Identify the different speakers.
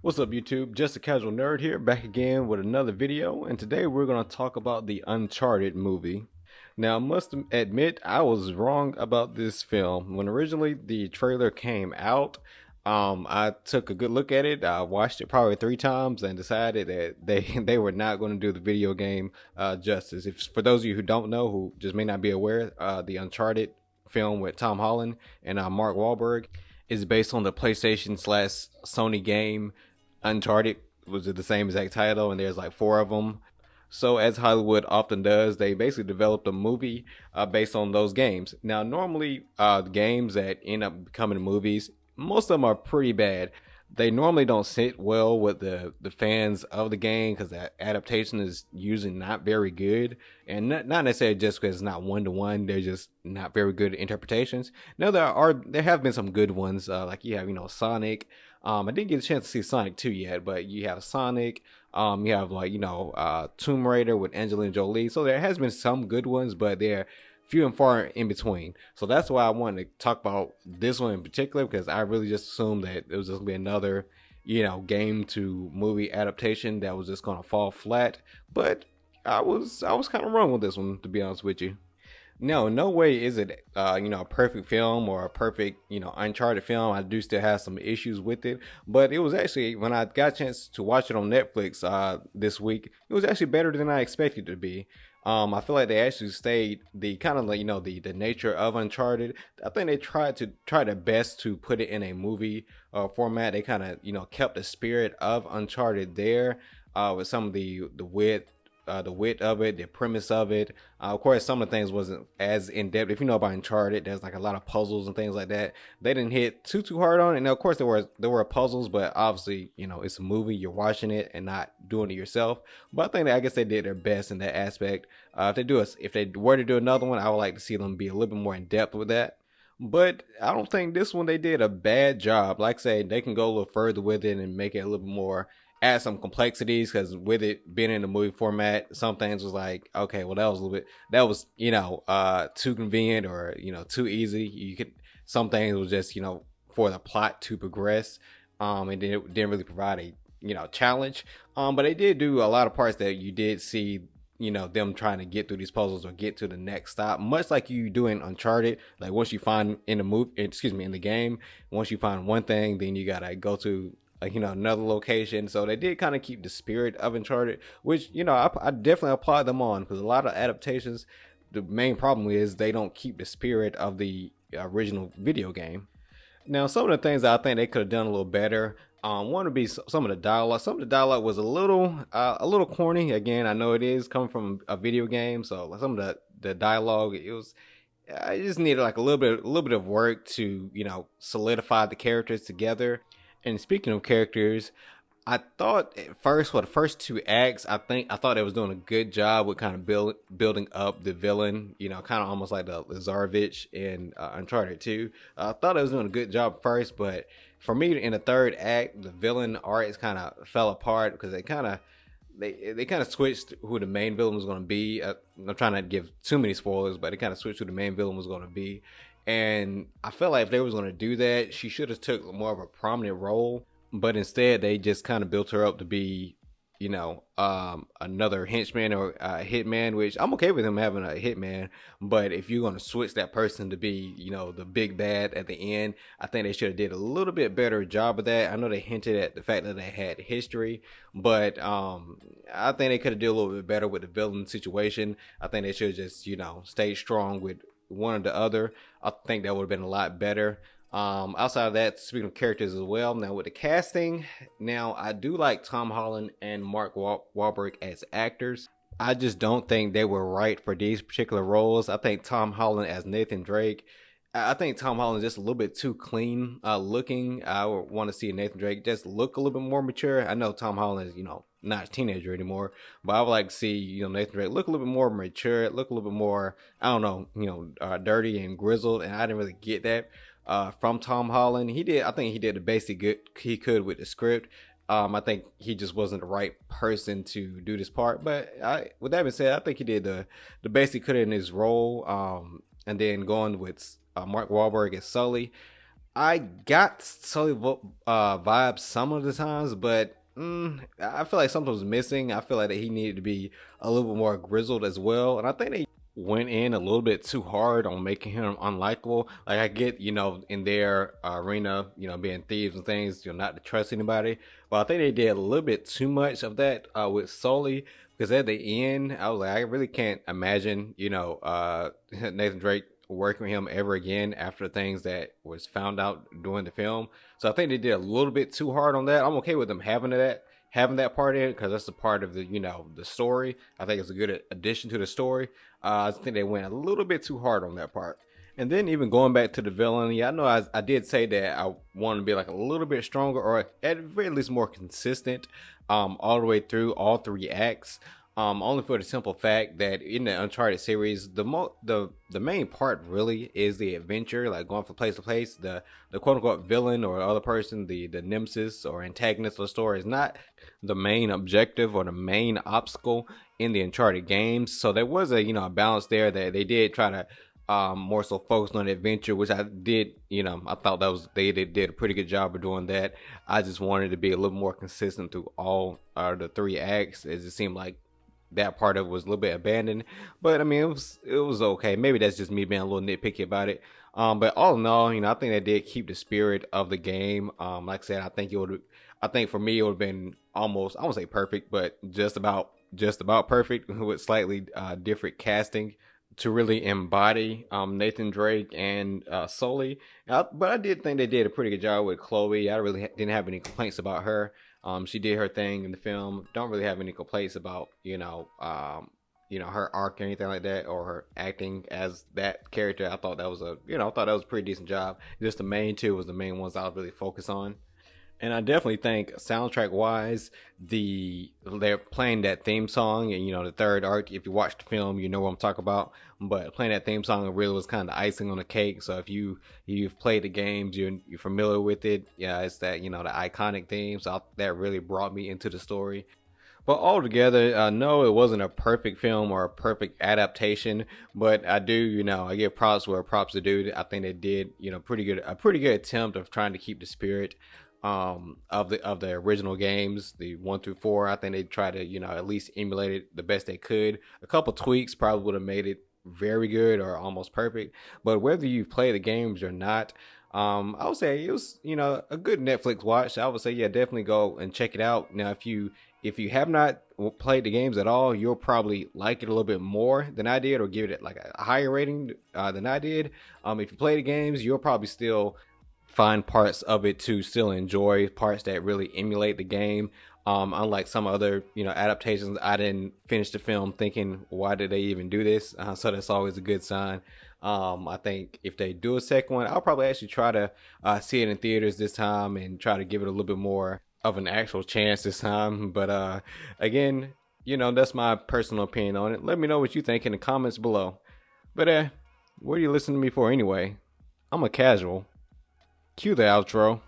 Speaker 1: What's up YouTube? Just a casual nerd here, back again with another video, and today we're going to talk about the Uncharted movie. Now I must admit I was wrong about this film. When originally the trailer came out, I took a good look at it. I watched it probably 3 times and decided that they they were not going to do the video game justice. If for those of you who don't know, who just may not be aware, the Uncharted film with Tom Holland and Mark Wahlberg is based on the PlayStation slash Sony game Uncharted. Was it the same exact title? And there's like 4 of them. So as Hollywood often does, they basically developed a movie based on those games. Now, normally the games that end up becoming movies, most of them are pretty bad. They normally don't sit well with the fans of the game because the adaptation is usually not very good, and not necessarily just because it's not 1-to-1. They're just not very good interpretations. Now there have been some good ones, like you have Sonic. I didn't get a chance to see Sonic 2 yet, but you have Sonic. You have like Tomb Raider with Angelina Jolie. So there has been some good ones, but they're few and far in between. So that's why I wanted to talk about this one in particular, because I really just assumed that it was just gonna be another game to movie adaptation that was just gonna fall flat. But I was kind of wrong with this one, to be honest with you. No, no way is it a perfect film or a perfect Uncharted film. I do still have some issues with it, but it was actually, when I got a chance to watch it on Netflix this week, it was actually better than I expected it to be. I feel like they actually stayed the kind of like the nature of Uncharted. I think they try their best to put it in a movie format. They kind of kept the spirit of Uncharted there with some of the wit of it, the premise of it. Of course, some of the things wasn't as in depth. If you know about Uncharted, there's like a lot of puzzles and things like that. They didn't hit too hard on it. And of course, there were puzzles, but obviously, it's a movie. You're watching it and not doing it yourself. But I think that I guess they did their best in that aspect. If they were to do another one, I would like to see them be a little bit more in depth with that. But I don't think this one they did a bad job. Like I say, they can go a little further with it and make it a little bit more, add some complexities, because with it being in the movie format, some things was like, okay, well that was too convenient, or too easy. Some things was just for the plot to progress, and then it didn't really provide a challenge. But they did do a lot of parts that you did see them trying to get through these puzzles or get to the next stop, much like you do in Uncharted. Like once you find in the game, once you find one thing, then you gotta go to another location. So they did kind of keep the spirit of Uncharted, which I definitely applaud them on, because a lot of adaptations, the main problem is they don't keep the spirit of the original video game. Now, some of the things that I think they could have done a little better, one would be some of the dialogue. Some of the dialogue was a little corny. Again, I know it is coming from a video game, so some of the dialogue, I just needed like a little bit of work to solidify the characters together. And speaking of characters, I thought at first, for the first 2 acts, I thought it was doing a good job with kind of building up the villain, kind of almost like the Lazarevich in Uncharted 2. I thought it was doing a good job first, but for me, in the 3rd act, the villain arcs kind of fell apart, because they kind of switched who the main villain was going to be. I'm trying not to give too many spoilers, but they kind of switched who the main villain was going to be. And I felt like if they was going to do that, she should have took more of a prominent role. But instead, they just kind of built her up to be, another henchman or a hitman, which I'm okay with him having a hitman. But if you're going to switch that person to be, the big bad at the end, I think they should have did a little bit better job of that. I know they hinted at the fact that they had history, but I think they could have did a little bit better with the villain situation. I think they should have just, stayed strong with one or the other. I think that would have been a lot better. Outside of that, speaking of characters as well, now with the casting, now I do like Tom Holland and Mark Wahlberg as actors. I just don't think they were right for these particular roles. I think Tom Holland as Nathan Drake, I think Tom Holland is just a little bit too clean looking. I would want to see Nathan Drake just look a little bit more mature. I know Tom Holland is, not a teenager anymore, but I would like to see, Nathan Drake look a little bit more mature, look a little bit more, I don't know, dirty and grizzled, and I didn't really get that from Tom Holland. I think he did the basic good he could with the script. I think he just wasn't the right person to do this part. But with that being said, I think he did the basic could in his role. And then going with Mark Wahlberg as Sully, I got Sully vibes some of the times, but I feel like something was missing. I feel like that he needed to be a little bit more grizzled as well, and I think they went in a little bit too hard on making him unlikable. Like I get, in their arena, being thieves and things, not to trust anybody, but I think they did a little bit too much of that with Sully. Because at the end, I was like, I really can't imagine, Nathan Drake working with him ever again after things that was found out during the film. So I think they did a little bit too hard on that. I'm okay with them having that part in because that's a part of the story. I think it's a good addition to the story. I think they went a little bit too hard on that part. And then even going back to the villain, yeah, I know I did say that I want to be like a little bit stronger or at very least more consistent all the way through all three acts. Only for the simple fact that in the Uncharted series, the main part really is the adventure, like going from place to place. The quote unquote villain or other person, the nemesis or antagonist of the story is not the main objective or the main obstacle in the Uncharted games. So there was a balance there that they did try to more so focused on adventure, which I did, I thought that was they did a pretty good job of doing that. I just wanted to be a little more consistent through all the three acts, as it seemed like that part of it was a little bit abandoned. But I mean, it was okay. Maybe that's just me being a little nitpicky about it. But all in all, I think they did keep the spirit of the game. Like I said, I think for me it would have been almost, I won't say perfect, but just about perfect with slightly different casting to really embody Nathan Drake and Sully. But I did think they did a pretty good job with Chloe. I really didn't have any complaints about her. She did her thing in the film. Don't really have any complaints about her arc or anything like that, or her acting as that character. I thought that was a pretty decent job. Just the main two was the main ones I was really focused on. And I definitely think soundtrack wise, they're playing that theme song, and the third arc. If you watch the film, you know what I'm talking about. But playing that theme song really was kind of icing on the cake. So if you've played the games, you're familiar with it. Yeah, it's that the iconic theme. So that really brought me into the story. But altogether, no, it wasn't a perfect film or a perfect adaptation. But I do, I give props where props are due. I think they did, a pretty good attempt of trying to keep the spirit of the original games, the 1 through 4. I think they tried to at least emulate it the best they could. A couple tweaks probably would have made it very good or almost perfect. But whether you play the games or not, I would say it was a good Netflix watch. I would say yeah, definitely go and check it out. Now if you have not played the games at all, you'll probably like it a little bit more than I did, or give it like a higher rating than I did. If you play the games, you'll probably still find parts of it to still enjoy, parts that really emulate the game. Unlike some other adaptations, I didn't finish the film thinking, why did they even do this? So that's always a good sign. I think if they do a second one, I'll probably actually try to see it in theaters this time and try to give it a little bit more of an actual chance this time. But again, that's my personal opinion on it. Let me know what you think in the comments below. But what are you listening to me for anyway? I'm a casual. Cue the outro.